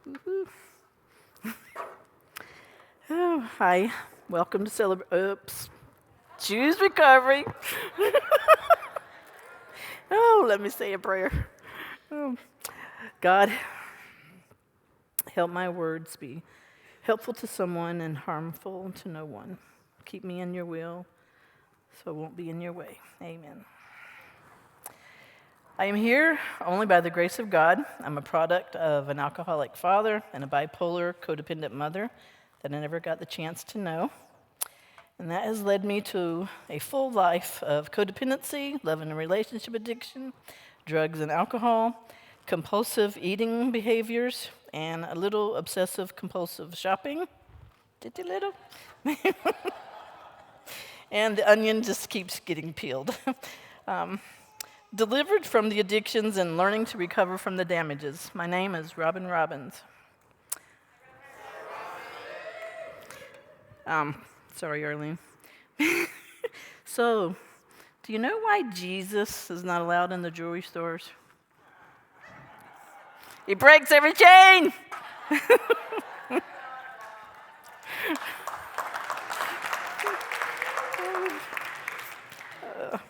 Woo-hoo. Oh, hi. Welcome to Choose Recovery. Oh, let me say a prayer. Oh, God, help my words be helpful to someone and harmful to no one. Keep me in your will so I won't be in your way. Amen. I am here only by the grace of God. I'm a product of an alcoholic father and a bipolar codependent mother that I never got the chance to know. And that has led me to a full life of codependency, love and relationship addiction, drugs and alcohol, compulsive eating behaviors, and a little obsessive compulsive shopping. Did you little? And the onion just keeps getting peeled. Delivered from the addictions and learning to recover from the damages. My name is Robin Robbins. Sorry, Arlene. So, do you know why Jesus is not allowed in the jewelry stores? He breaks every chain!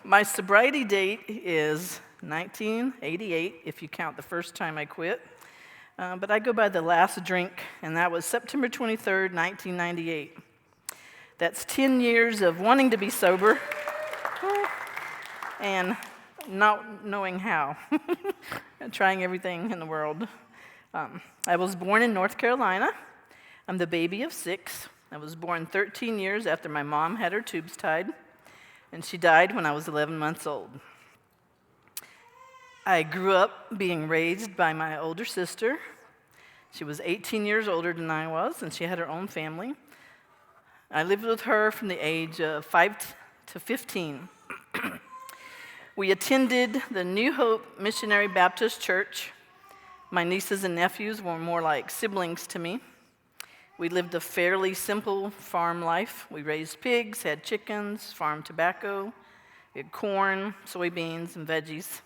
My sobriety date is 1988, if you count the first time I quit. But I go by the last drink, and that was September 23rd, 1998. That's 10 years of wanting to be sober and not knowing how, and trying everything in the world. I was born in North Carolina. I'm the baby of 6. I was born 13 years after my mom had her tubes tied, and she died when I was 11 months old. I grew up being raised by my older sister. She was 18 years older than I was, and she had her own family. I lived with her from the age of 5 to 15. We attended the New Hope Missionary Baptist Church. My nieces and nephews were more like siblings to me. We lived a fairly simple farm life. We raised pigs, had chickens, farmed tobacco, we had corn, soybeans, and veggies.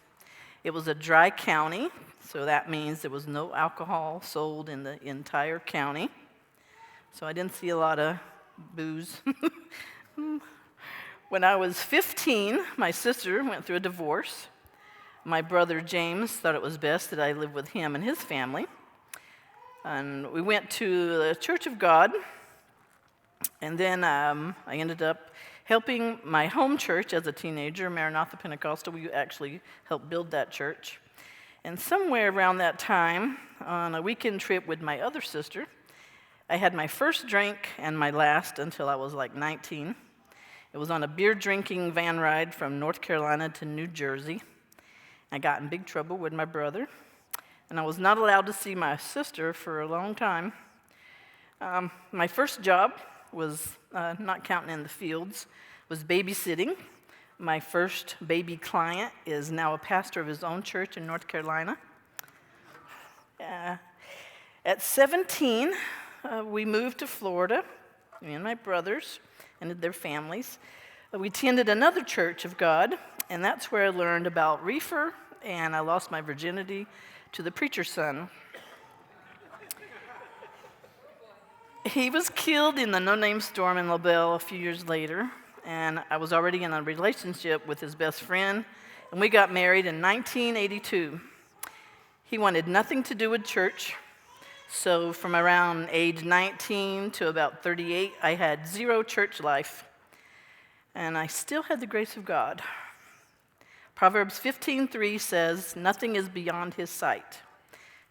It was a dry county, so that means there was no alcohol sold in the entire county. So I didn't see a lot of booze. When I was 15, my sister went through a divorce. My brother James thought it was best that I live with him and his family. And we went to the Church of God, and then I ended up helping my home church as a teenager, Maranatha Pentecostal. We actually helped build that church. And somewhere around that time, on a weekend trip with my other sister, I had my first drink and my last until I was like 19. It was on a beer drinking van ride from North Carolina to New Jersey. I got in big trouble with my brother, and I was not allowed to see my sister for a long time. My first job was, not counting in the fields, was babysitting. My first baby client is now a pastor of his own church in North Carolina. At 17, we moved to Florida, me and my brothers and their families. We attended another church of God, and that's where I learned about reefer, and I lost my virginity to the preacher's son. He was killed in the no-name storm in LaBelle a few years later, and I was already in a relationship with his best friend, and we got married in 1982. He wanted nothing to do with church, so from around age 19 to about 38, I had zero church life, and I still had the grace of God. Proverbs 15:3 says, "Nothing is beyond his sight."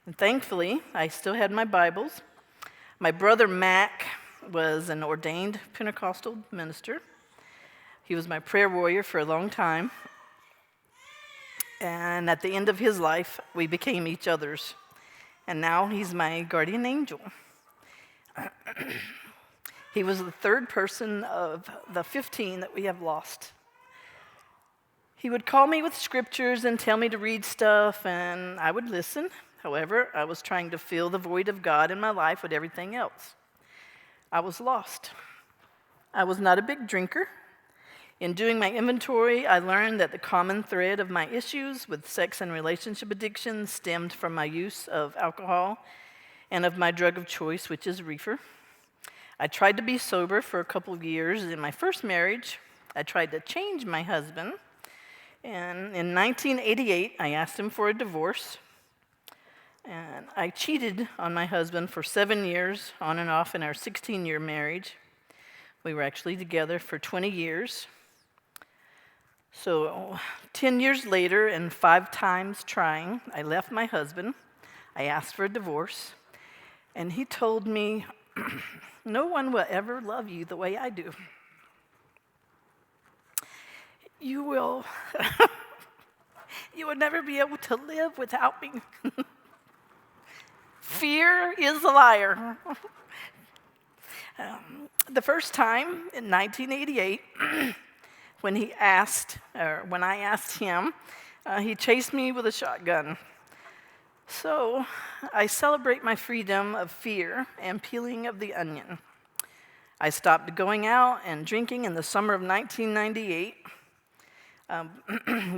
And thankfully, I still had my Bibles. My brother Mac was an ordained Pentecostal minister. He was my prayer warrior for a long time. And at the end of his life, we became each other's. And now he's my guardian angel. He was the third person of the 15 that we have lost. He would call me with scriptures and tell me to read stuff, and I would listen. However, I was trying to fill the void of God in my life with everything else. I was lost. I was not a big drinker. In doing my inventory, I learned that the common thread of my issues with sex and relationship addiction stemmed from my use of alcohol and of my drug of choice, which is reefer. I tried to be sober for a couple of years in my first marriage. I tried to change my husband, and in 1988, I asked him for a divorce. And I cheated on my husband for 7 years, on and off in our 16-year marriage. We were actually together for 20 years. So 10 years later, and 5 times trying, I left my husband. I asked for a divorce, and he told me, "No one will ever love you the way I do. You will never be able to live without me." Fear is a liar. The first time in 1988, when I asked him, he chased me with a shotgun. So I celebrate my freedom of fear and peeling of the onion. I stopped going out and drinking in the summer of 1998.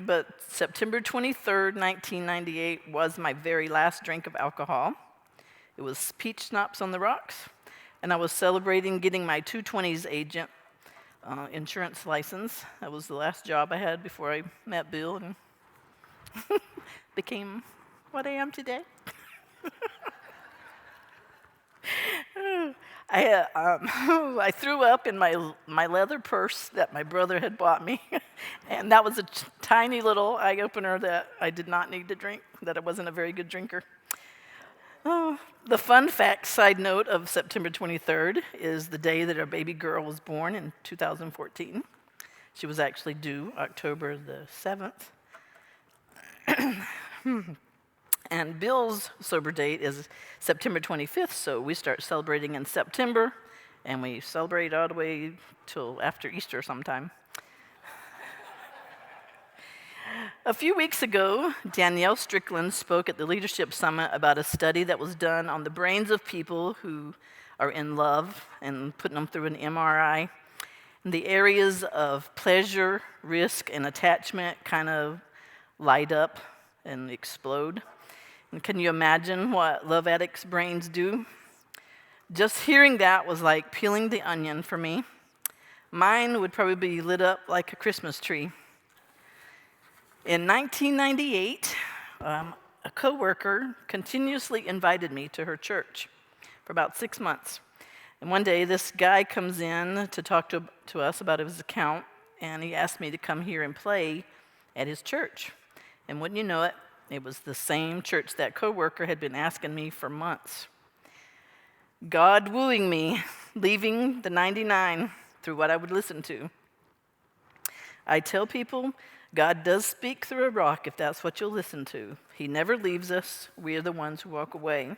But September 23rd, 1998 was my very last drink of alcohol. It was peach schnapps on the rocks, and I was celebrating getting my 220s agent insurance license. That was the last job I had before I met Bill and became what I am today. I threw up in my leather purse that my brother had bought me, and that was a tiny little eye-opener that I did not need to drink, that I wasn't a very good drinker. The fun fact side note of September 23rd is the day that our baby girl was born in 2014. She was actually due October the 7th. And Bill's sober date is September 25th, so we start celebrating in September, and we celebrate all the way till after Easter sometime. A few weeks ago, Danielle Strickland spoke at the Leadership Summit about a study that was done on the brains of people who are in love and putting them through an MRI. And the areas of pleasure, risk, and attachment kind of light up and explode. And can you imagine what love addicts' brains do? Just hearing that was like peeling the onion for me. Mine would probably be lit up like a Christmas tree. In 1998, a coworker continuously invited me to her church for about 6 months. And one day, this guy comes in to talk to us about his account, and he asked me to come here and play at his church. And wouldn't you know it, it was the same church that coworker had been asking me for months. God wooing me, leaving the 99 through what I would listen to. I tell people, God does speak through a rock if that's what you'll listen to. He never leaves us. We are the ones who walk away.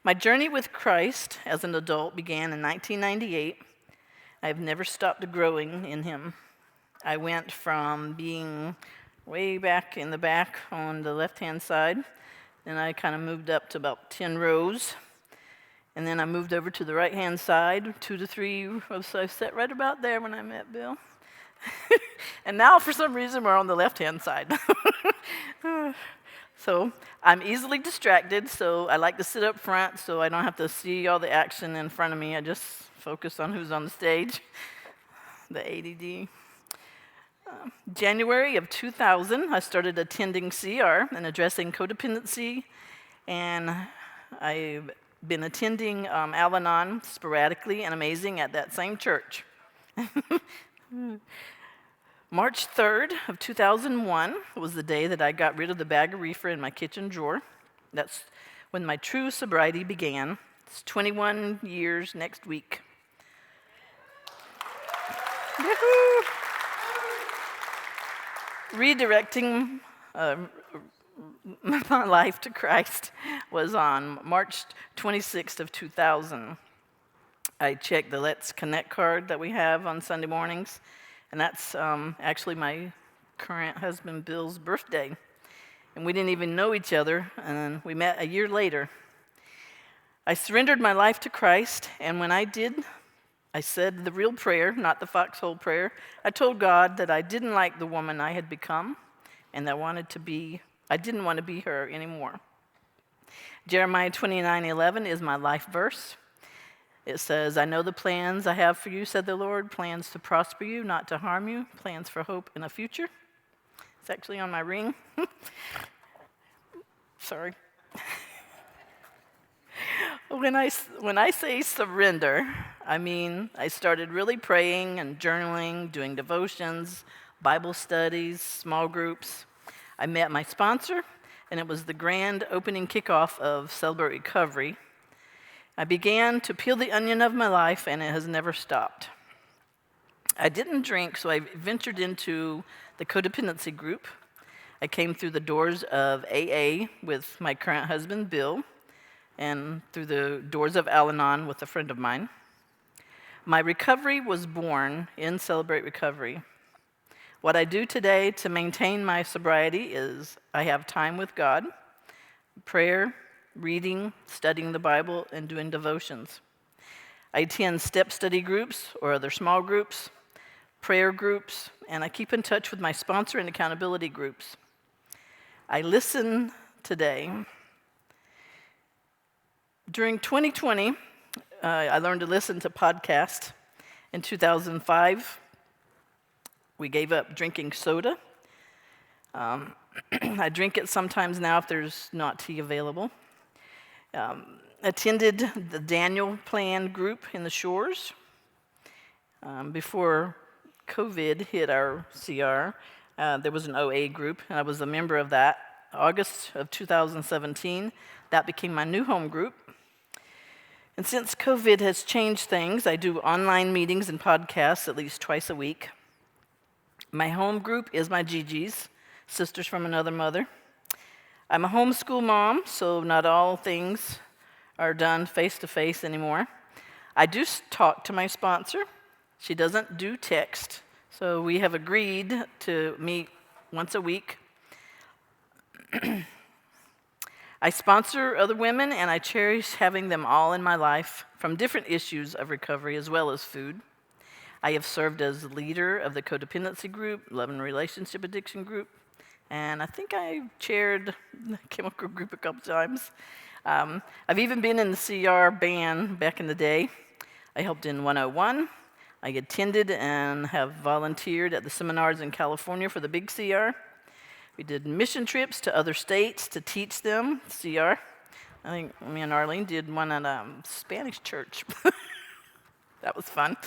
My journey with Christ as an adult began in 1998. I've never stopped growing in him. I went from being way back in the back on the left-hand side, and I kind of moved up to about 10 rows. And then I moved over to the right-hand side, 2 to 3 rows, so I sat right about there when I met Bill. And now, for some reason, we're on the left-hand side. So I'm easily distracted, so I like to sit up front so I don't have to see all the action in front of me. I just focus on who's on the stage, the ADD. January of 2000, I started attending CR and addressing codependency, and I've been attending Al-Anon sporadically and amazing at that same church. March 3rd of 2001 was the day that I got rid of the bag of reefer in my kitchen drawer. That's when my true sobriety began. It's 21 years next week. Yahoo! Redirecting my life to Christ was on March 26th of 2000. I checked the Let's Connect card that we have on Sunday mornings, and that's actually my current husband Bill's birthday. And we didn't even know each other, and we met a year later. I surrendered my life to Christ, and when I did, I said the real prayer, not the foxhole prayer. I told God that I didn't like the woman I had become, and I didn't want to be her anymore. Jeremiah 29:11 is my life verse. It says, I know the plans I have for you, said the Lord, plans to prosper you, not to harm you, plans for hope in a future. It's actually on my ring. Sorry. When I say surrender, I mean I started really praying and journaling, doing devotions, Bible studies, small groups. I met my sponsor, and it was the grand opening kickoff of Celebrate Recovery. I began to peel the onion of my life, and it has never stopped. I didn't drink, so I ventured into the codependency group. I came through the doors of AA with my current husband, Bill, and through the doors of Al-Anon with a friend of mine. My recovery was born in Celebrate Recovery. What I do today to maintain my sobriety is I have time with God, prayer, reading, studying the Bible, and doing devotions. I attend step study groups or other small groups, prayer groups, and I keep in touch with my sponsor and accountability groups. I listen today. During 2020, I learned to listen to podcasts. In 2005, we gave up drinking soda. I drink it sometimes now if there's not tea available. Attended the Daniel Plan group in the Shores. Before COVID hit our CR, there was an OA group, and I was a member of that. August of 2017, that became my new home group. And since COVID has changed things, I do online meetings and podcasts at least twice a week. My home group is my Gigi's, Sisters from Another Mother. I'm a homeschool mom, so not all things are done face-to-face anymore. I do talk to my sponsor. She doesn't do text, so we have agreed to meet once a week. I sponsor other women, and I cherish having them all in my life from different issues of recovery as well as food. I have served as leader of the codependency group, love and relationship addiction group, and I think I chaired the chemical group a couple times. I've even been in the CR band back in the day. I helped in 101. I attended and have volunteered at the seminars in California for the big CR. We did mission trips to other states to teach them CR. I think me and Arlene did one at a Spanish church. That was fun.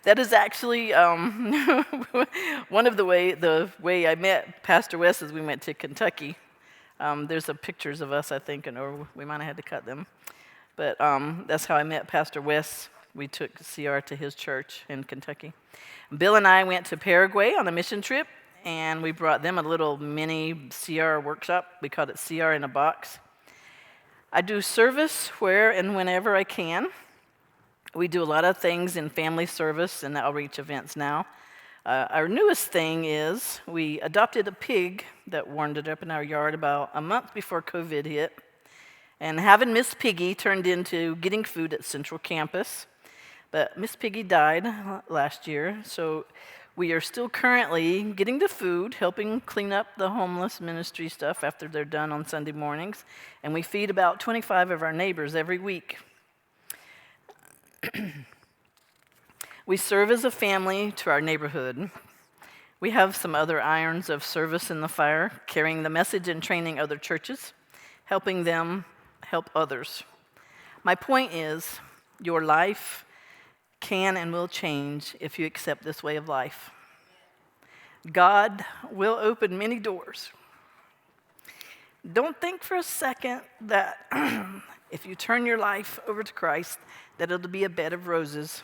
That is actually one of the way I met Pastor West is we went to Kentucky. There's some pictures of us, I think, or we might have had to cut them. But that's how I met Pastor West. We took CR to his church in Kentucky. Bill and I went to Paraguay on a mission trip, and we brought them a little mini CR workshop. We called it CR in a Box. I do service where and whenever I can. We do a lot of things in family service and outreach events now. Our newest thing is we adopted a pig that wandered up in our yard about a month before COVID hit. And having Miss Piggy turned into getting food at Central Campus. But Miss Piggy died last year, so we are still currently getting the food, helping clean up the homeless ministry stuff after they're done on Sunday mornings. And we feed about 25 of our neighbors every week. We serve as a family to our neighborhood. We have some other irons of service in the fire, carrying the message and training other churches, helping them help others. My point is, your life can and will change if you accept this way of life. God will open many doors. Don't think for a second that if you turn your life over to Christ, that it'll be a bed of roses.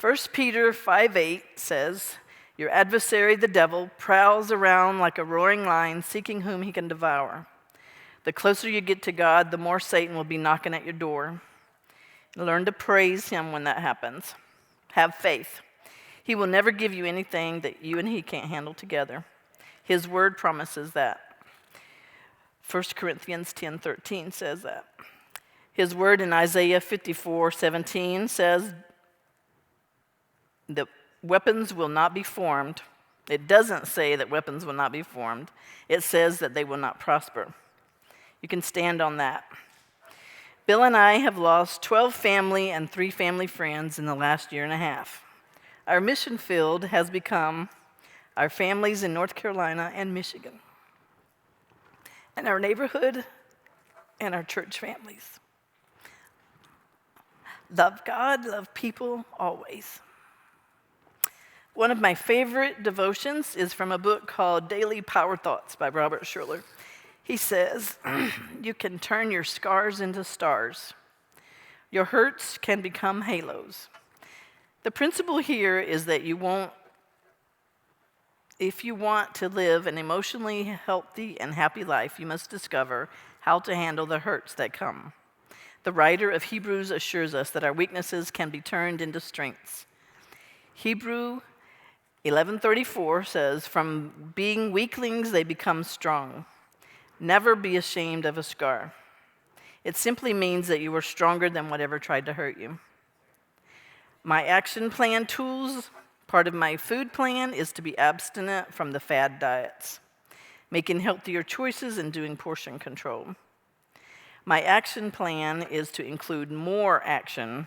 1 Peter 5:8 says, your adversary, the devil, prowls around like a roaring lion, seeking whom he can devour. The closer you get to God, the more Satan will be knocking at your door. Learn to praise him when that happens. Have faith. He will never give you anything that you and he can't handle together. His word promises that. 1 Corinthians 10:13 says that. His word in Isaiah 54:17 says, the weapons will not be formed It doesn't say that weapons will not be formed. It says that they will not prosper. You can stand on that. Bill and I have lost 12 family and 3 family friends in the last year and a half. Our mission field has become our families in North Carolina and Michigan, and our neighborhood and our church families. Love God, love people, always. One of my favorite devotions is from a book called Daily Power Thoughts by Robert Schuller. He says, you can turn your scars into stars. Your hurts can become halos. The principle here is that if you want to live an emotionally healthy and happy life, you must discover how to handle the hurts that come. The writer of Hebrews assures us that our weaknesses can be turned into strengths. Hebrew 11:34 says, from being weaklings they become strong. Never be ashamed of a scar. It simply means that you are stronger than whatever tried to hurt you. My action plan tools, part of my food plan is to be abstinent from the fad diets, making healthier choices and doing portion control. My action plan is to include more action,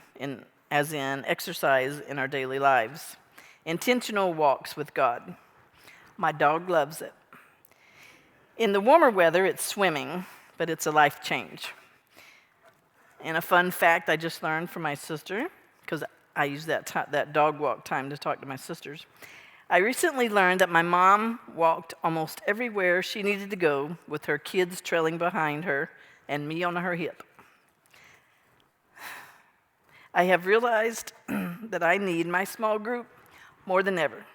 as in exercise in our daily lives, intentional walks with God. My dog loves it. In the warmer weather, it's swimming, but it's a life change. And a fun fact I just learned from my sister, because I use that dog walk time to talk to my sisters. I recently learned that my mom walked almost everywhere she needed to go with her kids trailing behind her and me on her hip. I have realized that I need my small group more than ever.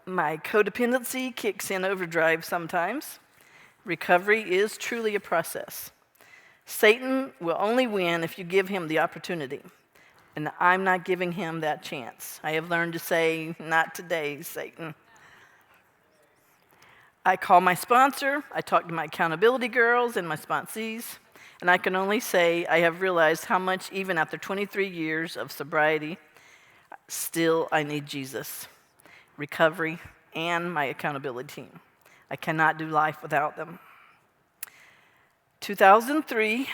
My codependency kicks in overdrive sometimes. Recovery is truly a process. Satan will only win if you give him the opportunity, and I'm not giving him that chance. I have learned to say, not today, Satan. I call my sponsor, I talk to my accountability girls and my sponsees, and I can only say I have realized how much, even after 23 years of sobriety, still I need Jesus, recovery, and my accountability team. I cannot do life without them. 2003,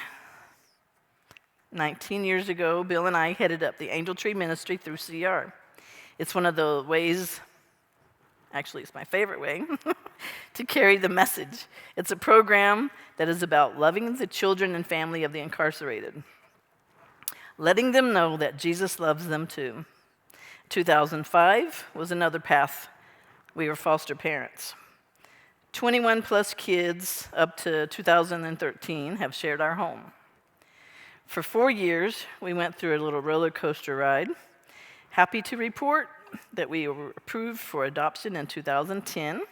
19 years ago, Bill and I headed up the Angel Tree Ministry through CR. It's one of the ways, actually it's my favorite way, to carry the message. It's a program that is about loving the children and family of the incarcerated, letting them know that Jesus loves them too. 2005 was another path. We were foster parents. 21 plus kids up to 2013 have shared our home. For 4 years, we went through a little roller coaster ride. Happy to report that we were approved for adoption in 2010.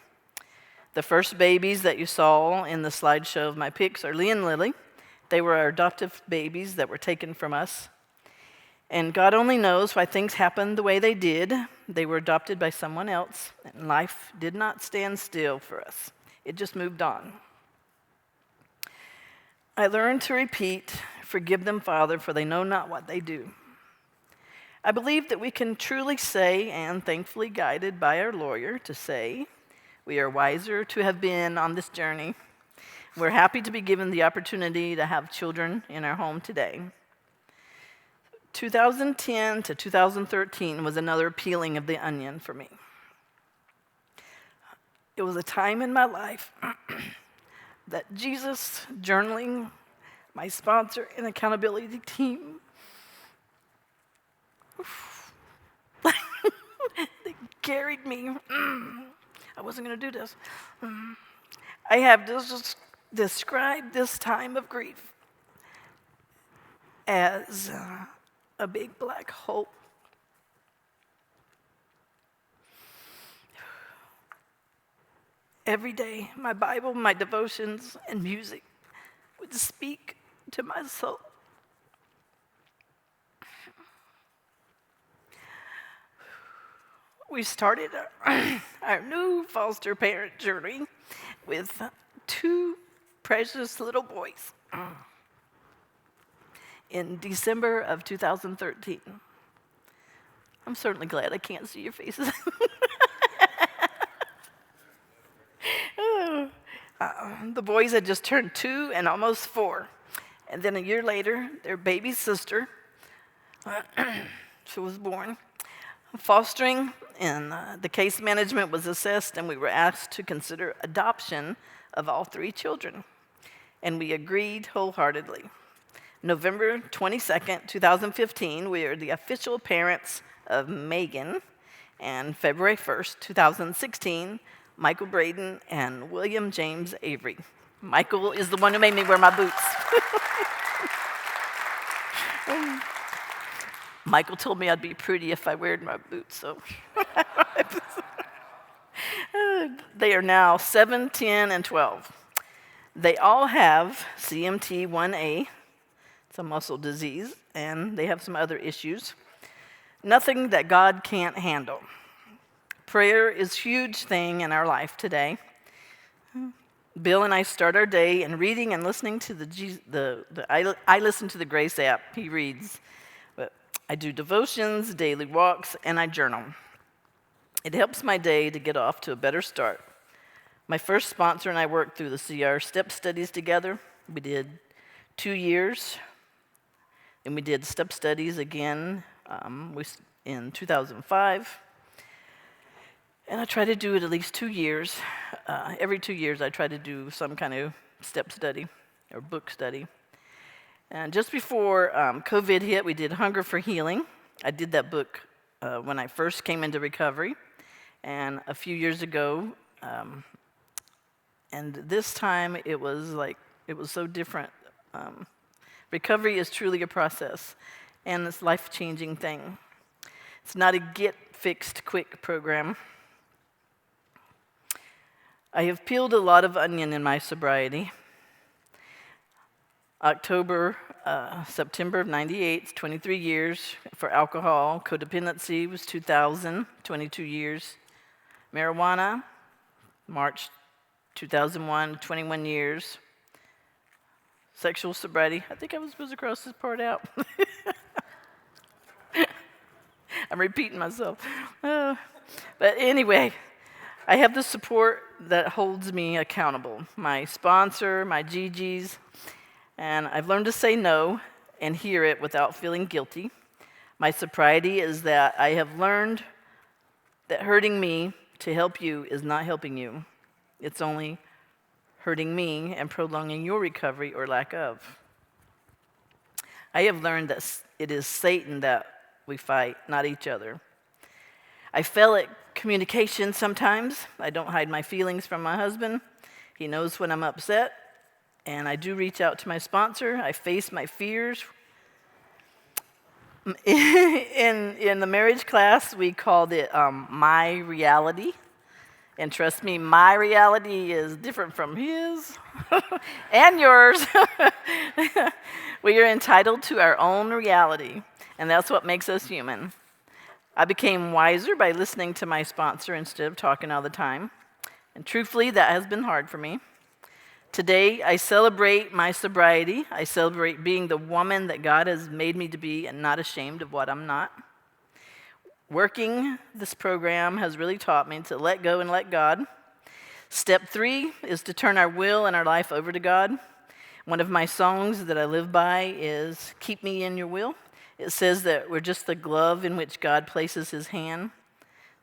The first babies that you saw in the slideshow of my pics are Lee and Lily. They were our adoptive babies that were taken from us. And God only knows why things happened the way they did. They were adopted by someone else, and life did not stand still for us. It just moved on. I learned to repeat, forgive them, Father, for they know not what they do. I believe that we can truly say, and thankfully guided by our lawyer to say, we are wiser to have been on this journey. We're happy to be given the opportunity to have children in our home today. 2010 to 2013 was another peeling of the onion for me. It was a time in my life that Jesus, journaling, my sponsor and accountability team, they carried me. I wasn't going to do this. I have just described this time of grief as a big black hole. Every day, my Bible, my devotions, and music would speak to my soul. We started our new foster parent journey with 2 precious little boys in December of 2013. I'm certainly glad I can't see your faces. The boys had just turned 2 and almost 4. And then a year later, their baby sister, she was born. Fostering and the case management was assessed, and we were asked to consider adoption of all 3 children. And we agreed wholeheartedly. November 22nd, 2015, we are the official parents of Megan, and February 1st, 2016, Michael Braden and William James Avery. Michael is the one who made me wear my boots. Michael told me I'd be pretty if I wore my boots, so. They are now 7, 10, and 12. They all have CMT1A, it's a muscle disease, and they have some other issues. Nothing that God can't handle. Prayer is a huge thing in our life today. Bill and I start our day in reading and listening to I listen to the Grace app. He reads. But I do devotions, daily walks, and I journal. It helps my day to get off to a better start. My first sponsor and I worked through the CR step studies together. We did 2 years, and we did step studies again in 2005. And I try to do it at least 2 years. Every 2 years, I try to do some kind of step study or book study. And just before COVID hit, we did Hunger for Healing. I did that book when I first came into recovery, and a few years ago. And this time, it was so different. Recovery is truly a process, and it's a life-changing thing. It's not a get-fixed-quick program. I have peeled a lot of onion in my sobriety. September of 98, 23 years for alcohol. Codependency was 2000, 22 years. Marijuana, March 2001, 21 years. Sexual sobriety, I think I was supposed to cross this part out. I'm repeating myself. But anyway, I have the support that holds me accountable. My sponsor, my GGs, and I've learned to say no and hear it without feeling guilty. My sobriety is that I have learned that hurting me to help you is not helping you. It's only hurting me and prolonging your recovery or lack of. I have learned that it is Satan that we fight, not each other. I fail at communication sometimes. I don't hide my feelings from my husband. He knows when I'm upset, and I do reach out to my sponsor. I face my fears. In the marriage class, we called it My Reality. And trust me, my reality is different from his and yours. We are entitled to our own reality, and that's what makes us human. I became wiser by listening to my sponsor instead of talking all the time. And truthfully, that has been hard for me. Today, I celebrate my sobriety. I celebrate being the woman that God has made me to be and not ashamed of what I'm not. Working this program has really taught me to let go and let God. Step 3 is to turn our will and our life over to God. One of my songs that I live by is Keep Me in Your Will. It says that we're just the glove in which God places his hand.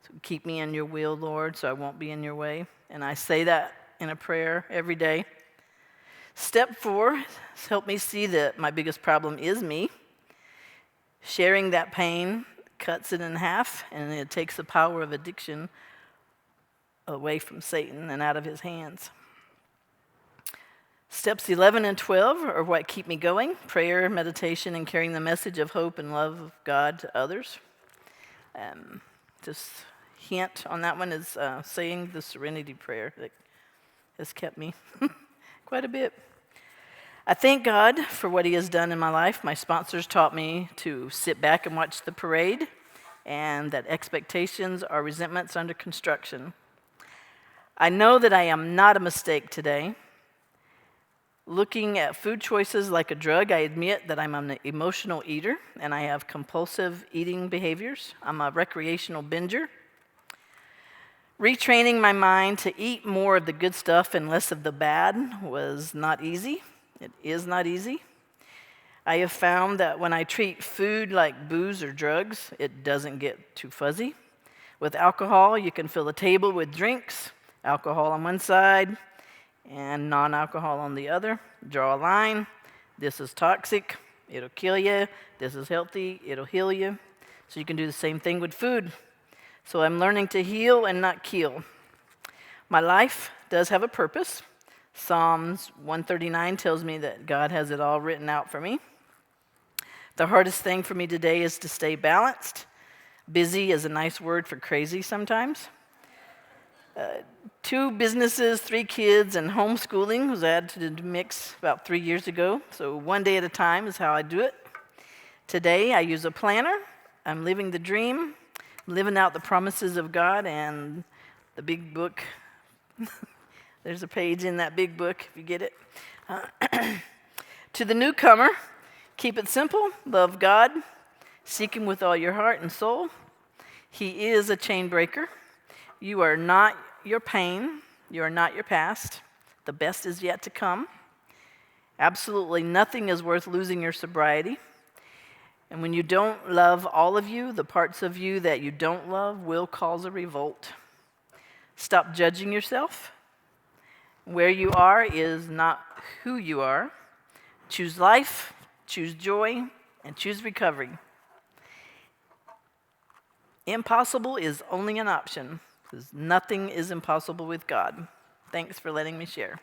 So keep me in your will, Lord, so I won't be in your way. And I say that in a prayer every day. Step 4 has helped me see that my biggest problem is me. Sharing that pain cuts it in half, and it takes the power of addiction away from Satan and out of his hands. Steps 11 and 12 are what keep me going: prayer, meditation, and carrying the message of hope and love of God to others. Just hint on that one is saying the Serenity Prayer that has kept me quite a bit. I thank God for what he has done in my life. My sponsors taught me to sit back and watch the parade, and that expectations are resentments under construction. I know that I am not a mistake today. Looking at food choices like a drug, I admit that I'm an emotional eater, and I have compulsive eating behaviors. I'm a recreational binger. Retraining my mind to eat more of the good stuff and less of the bad was not easy. It is not easy. I have found that when I treat food like booze or drugs, it doesn't get too fuzzy. With alcohol, you can fill a table with drinks, alcohol on one side and non-alcohol on the other. Draw a line. This is toxic. It'll kill you. This is healthy. It'll heal you. So you can do the same thing with food. So I'm learning to heal and not kill. My life does have a purpose. Psalms 139 tells me that God has it all written out for me. The hardest thing for me today is to stay balanced. Busy is a nice word for crazy sometimes. 2 businesses, 3 kids, and homeschooling was added to the mix about 3 years ago. So one day at a time is how I do it. Today I use a planner. I'm living the dream, living out the promises of God and the big book. There's a page in that big book if you get it. To the newcomer, keep it simple, love God, seek Him with all your heart and soul. He is a chain breaker. You are not your pain. You are not your past. The best is yet to come. Absolutely nothing is worth losing your sobriety. And when you don't love all of you, the parts of you that you don't love will cause a revolt. Stop judging yourself. Where you are is not who you are. Choose life, choose joy, and choose recovery. Impossible is only an option, because nothing is impossible with God. Thanks for letting me share.